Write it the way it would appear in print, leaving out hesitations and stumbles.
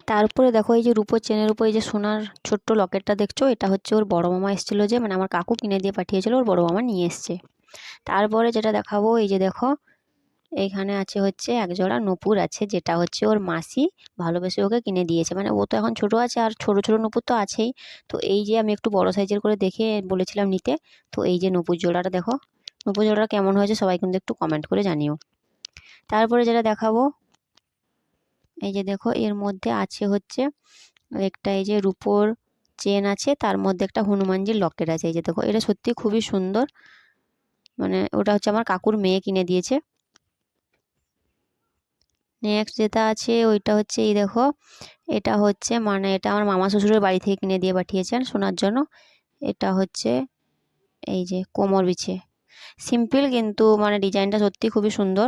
তারপরে দেখো এই যে রূপোর চেনের উপর এই যে সোনার ছোট্ট লকেটটা দেখছো, এটা হচ্ছে ওর বড় মামা এসেছিলো, যে মানে আমার কাকু কিনে দিয়ে পাঠিয়েছিল, ওর বড় মামা নিয়ে এসছে। তারপরে যেটা দেখাবো, এই যে দেখো এইখানে আছে হচ্ছে এক জোড়া নূপুর আছে, যেটা হচ্ছে ওর মাসি ভালোবেসে ওকে কিনে দিয়েছে। মানে ও তো এখন ছোট আছে, আর ছোট ছোট নূপুর তো আছেই। তো এই যে আমি একটু বড় সাইজের করে দেখে বলেছিলাম নিতে, তো এই যে নূপুর জোড়াটা দেখো, নূপুর জোড়াটা কেমন হয়েছে সবাই কিন্তু একটু কমেন্ট করে জানিও। তারপরে যেটা দেখাবো, এই যে দেখো এর মধ্যে আছে হচ্ছে একটা এই যে রূপোর চেন আছে, তার মধ্যে একটা হনুমানজির লকেট আছে। এই যে দেখো এটা সত্যি খুবই সুন্দর, মানে ওটা হচ্ছে আমার কাকুর মেয়ে কিনে দিয়েছে। নেক্সট যেটা আছে ওইটা হচ্ছে এই দেখো, এটা হচ্ছে মানে এটা আমার মামা শ্বশুরের বাড়ি থেকে কিনে দিয়ে পাঠিয়েছেন শোনার জন্য। এটা হচ্ছে এই যে কোমর বিছে, সিম্পল কিন্তু মানে ডিজাইনটা সত্যি খুবই সুন্দর।